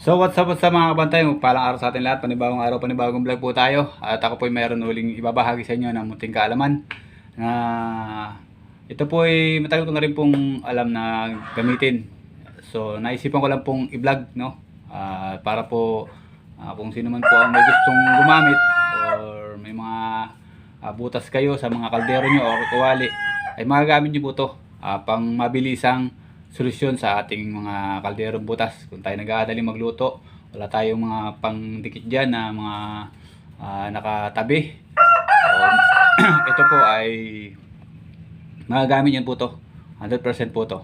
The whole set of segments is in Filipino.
So what's up mga kabantay, palang araw sa atin lahat, panibagong araw, panibagong vlog po tayo. At ako po ay mayroon uling ibabahagi sa inyo ng munting kaalaman na ito po ay matagal ko na rin pong alam na gamitin. So naisipan ko lang pong i-vlog, no? Para po kung sino man po ang may gustong gumamit or may mga butas kayo sa mga kaldero nyo o tuwali, ay magagamit nyo po ito pang mabilisang solusyon sa ating mga kalderong butas. Kung tayo nag-aadali magluto, wala tayong mga pangdikit dyan na mga nakatabi. So, ito po ay magagamit yan po to, 100% po to.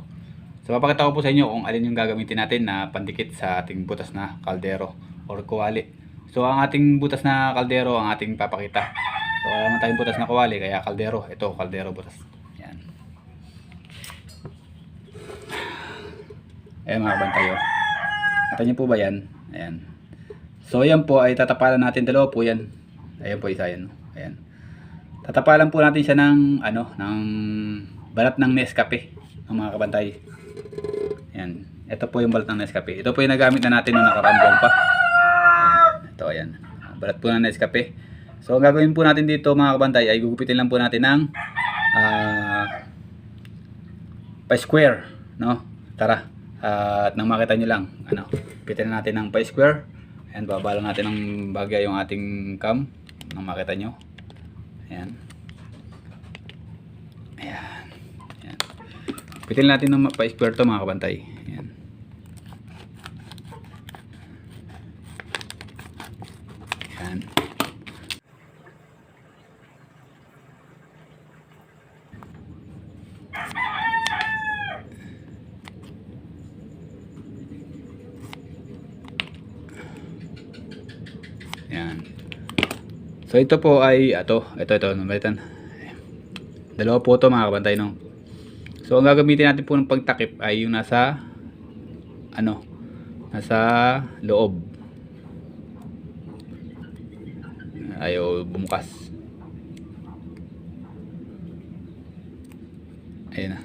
So papakita ko po sa inyo kung alin yung gagamitin natin na pandikit sa ating butas na kaldero or kuwali. So ang ating butas na kaldero ang ating papakita. So wala naman tayong butas na kuwali, kaya kaldero. Ito, kaldero butas. Yan. Ayan mga kabantay, oh. Nakita niyo po ba yan? Ayan. So yan po ay tatapalan natin, dalawa po yan. Ayan po isa yan. Ayan. Tatapalan po natin siya ng ng balat ng Nescafe, mga kabantay. Ayan. Ito po yung balat ng Nescafe. Ito po yung nagamit na natin nung nakaraang buwan pa. Ayan. Ito, ayan. Balat po ng Nescafe. So ang gagawin po natin dito mga kabantay ay gugupitin lang po natin ng pa-square, no? Tara. At nang makita nyo lang, pitin natin ng pa-square. Ayan, babala natin ng bagya yung ating cam. Nang makita nyo. Ayan. Ayan. Ayan. Pitin natin ng pa-square to mga kabantay. Ayan. Ayan. Ayan. So ito po ay ito nabalitan. Dalawa po ito mga kabantay, no. So ang gagamitin natin po ng pagtakip ay yung nasa nasa loob. Ayaw bumukas. Ayun na.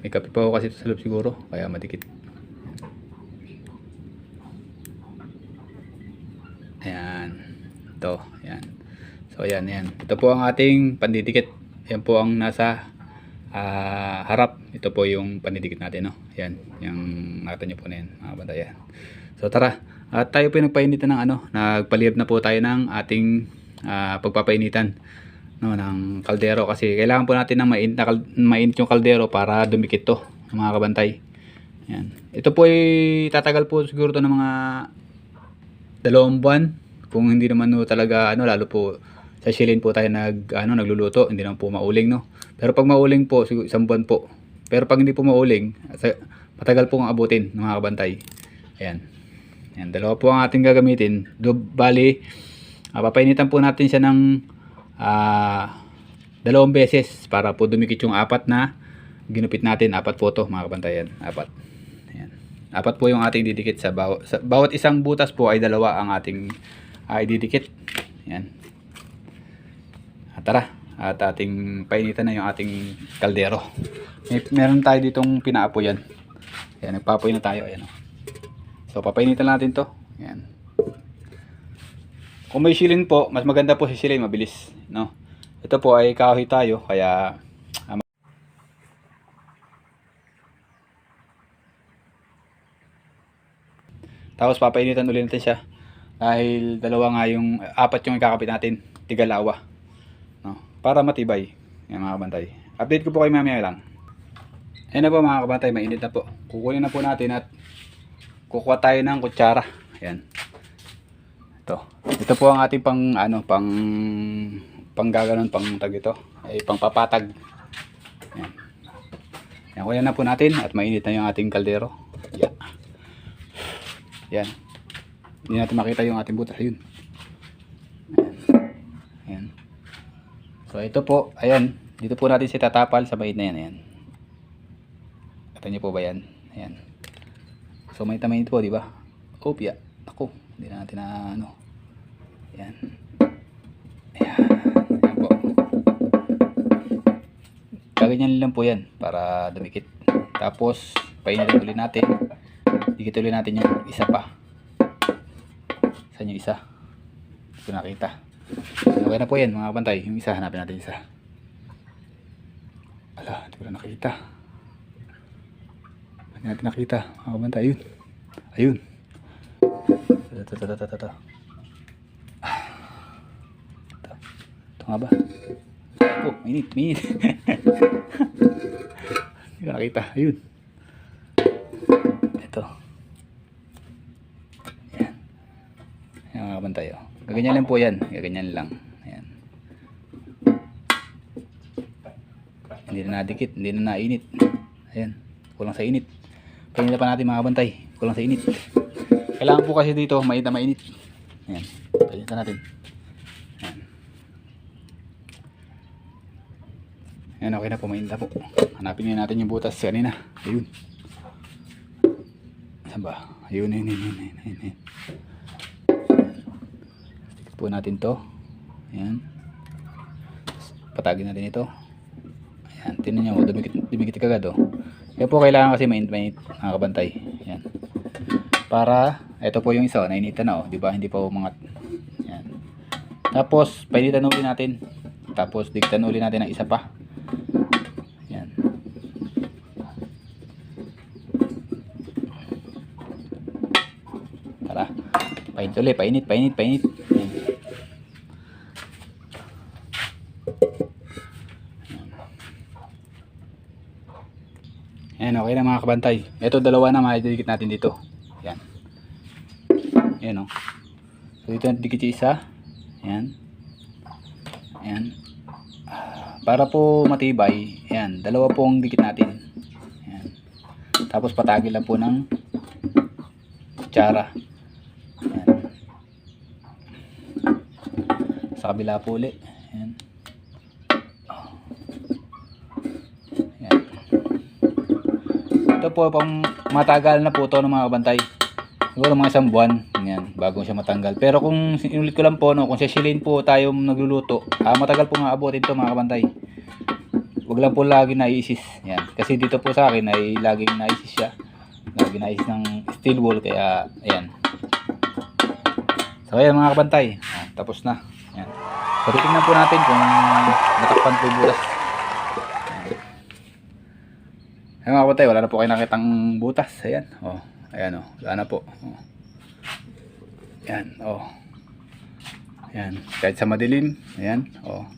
May kapit pa ako kasi ito sa loob siguro, kaya madikit. Ayan. Ito. Ayan. So ayan. Ito po ang ating pandidikit. Ayan po ang nasa harap. Ito po yung pandidikit natin, no? Ayan. Yung nakita nyo po na yan, mga banda. Ayan. So tara. At tayo po yung nagpainitan ng nagpalihab na po tayo ng ating pagpapainitan, no, ng kaldero. Kasi kailangan po natin ng mainit yung kaldero para dumikit to, mga kabantay. Ayan. Ito po ay tatagal po siguro to ng mga 2 buwan, kung hindi naman talaga lalo po sa silin po tayo nagluluto, hindi naman po mauling, no. Pero pag mauling po siguro 1 buwan po. Pero pag hindi po mauling, matagal po ang abutin ng mga kabantay. Ayan. Ayan, dalawa po ang ating gagamitin. Bali, papainitan po natin siya ng 2 beses para po dumikit yung 4 na ginupit natin. 4 po to mga kabantay. Ayan, 4. Ayan. 4 po yung ating didikit sa bawat isang butas po ay 2 ang ating ididikit. Ayan. At tara, at ating painitan na yung ating kaldero. Meron tayo ditong pinaapoy yan. Ayan, nagpapoy na tayo. Ayan. So papainitan natin to. Ayan. Kung may silin po, mas maganda po si silin, mabilis, no. Ito po ay kahoy tayo, kaya tapos papainitan ulit natin siya dahil 4 yung ikakapit natin, tigalawa, no, para matibay. Yan mga kabantay. Update ko po kayo mamaya lang. Ayan na po mga kabantay, mainit na po. Kukunin na po natin at kukuha tayo ng kutsara. Ayan. Ito po ang ating panggaganon, pang ito ay pangpapatag. Ayan. Ayan, kunin na po natin at mainit na yung ating kaldero. Ayan. Ayan. Hindi natin makita yung ating butas. Ayun. Ayan. So ito po, ayan. Dito po natin siya tatapal sa mainit na yan. Ayan. Kita niyo po ba yan? Ayan. So mainit na mainit po, di ba? Opya. Ako, hindi na natin Ayan. Ayan. Ayan po. Gaganyan lang po yan para dumikit. Tapos painitin ulit natin. didikit ulit natin yung isa pa. Saan yung isa? Hindi ko nakita. Okay na po yan mga kabantay. Yung isa, hanapin natin isa. Ala, hindi ko na nakita. Hindi natin nakita mga kabantay. Ayun. Ayun. Ito. Ito nga ba? Oh, minit. Hindi ko nakita. Ayun. Ito. Ayan. Ayan mga kabantay. Oh. Gaganyan lang po yan. Gaganyan lang. Ayan. Hindi na nadikit. Hindi na nainit. Ayan. Kulang sa init. Kanina pa natin mga kabantay. Kulang sa init. Kailangan po kasi dito mainit na mainit. Ayan. Palitan natin. Ayan. Ayan, okay na po. Mainit na po. Hanapin nyo natin yung butas kanina. Ayun. Saan ba? Ayun. Tikit po natin to. Ayan. Patagin natin ito. Ayan. Tingnan nyo. Dumikit kagad oh. Kaya po kailangan kasi mainit mga kabantay. Ayan. Para, ito po yung isa. Nainitan na oh. Diba? Hindi pa umangat. Ayan. Tapos, painitan uli natin. Tapos, dikitan uli natin ng isa pa. Ayan. Tara. Painit ulit. Painit. Ayan. Ayan, okay na mga kabantay. Ito dalawa na maidikit natin dito. Ayan. Ayan o. So dito natin dikit yung isa. Ayan. Ayan. Para po matibay. Ayan. Dalawa po ang dikit natin. Ayan. Tapos patagil lang po ng kutsara. Ayan. Sa kabila po ulit. Ayan. Ito po pang matagal na po ito ng mga kabantay. Siguro mga isang buwan. Yan, bago siya matanggal. Pero kung inulit ko lang po, no, kung sisilin po tayo nagluluto, matagal po nga abutin ito mga kabantay. Huwag lang po lagi naisis. Yan. Kasi dito po sa akin ay laging naisis siya. Lagi naisis ng steel wool. Kaya, ayan. So, ayan mga kabantay. Tapos na. Ayan. So, titignan po natin kung natakpan po yung butas. Ayan mga kabantay, wala na po kayo nakitang butas. Ayan, oh. Ayan, oh. Wala na po. Oh. Ayan, oh. Ayan, kahit sa madilim. Ayan, oh.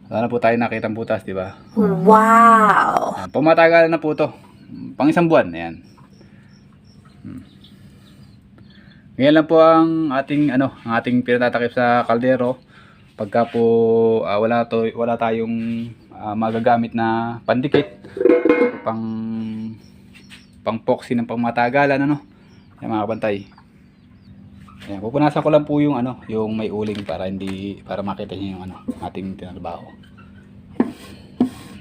Wala na po tayo nakitang butas, di ba? Wow! Ayan, pumatagal na po to. Pang isang buwan. Ayan. Ngayon lang po ang ating, ang ating pinatatakip sa kaldero. Pagka po wala tayong magagamit na pandikit. Pang poxy ng pangmatagalan Yan mga kabantay. Ayan, pupunasan ko lang po yung yung may uling para makita niyo yung ating tinarbaho.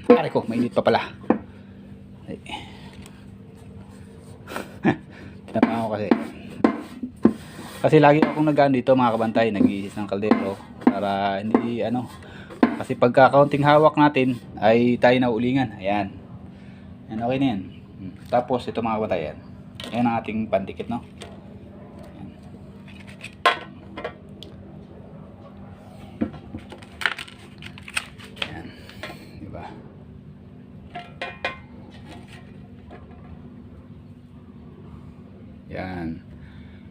Pare ko, mainit pa pala. Tinapahan ko kasi lagi akong nag-ano dito mga kabantay, nag-iisis ng kaldero para hindi kasi pagka kaunting hawak natin ay tayo na ulingan. Ayan. Yan, okay na yan. Tapos ito mga kabantay, yan. Yan ang ating pandikit, no? Yan. Diba? Yan.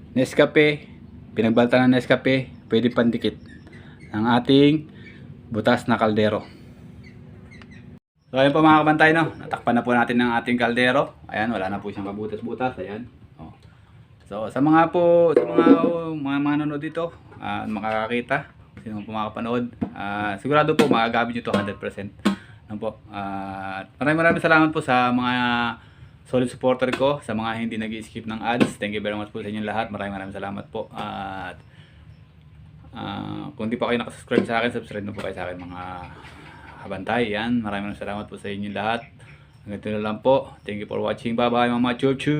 Nescafe, pinagbalta ng Nescafe, pwede pandikit ng ating butas na kaldero. So ayun po mga kabantay, natakpan na po natin ng ating kaldero. Ayan, wala na po siyang kabutas-butas. Ayan. Oh. So sa mga manonood dito, makakakita, sino po makapanood, sigurado po magagamit nyo ito 100%. Po. Maraming salamat po sa mga solid supporter ko, sa mga hindi nag-skip ng ads. Thank you very much po sa inyo lahat. Maraming salamat po. At kung di pa kayo nakasubscribe sa akin, subscribe na po kayo sa akin mga kabantay. Yan, maraming salamat po sa inyo lahat. Hanggang dito na lang po. Thank you for watching. Bye bye mga chuchu.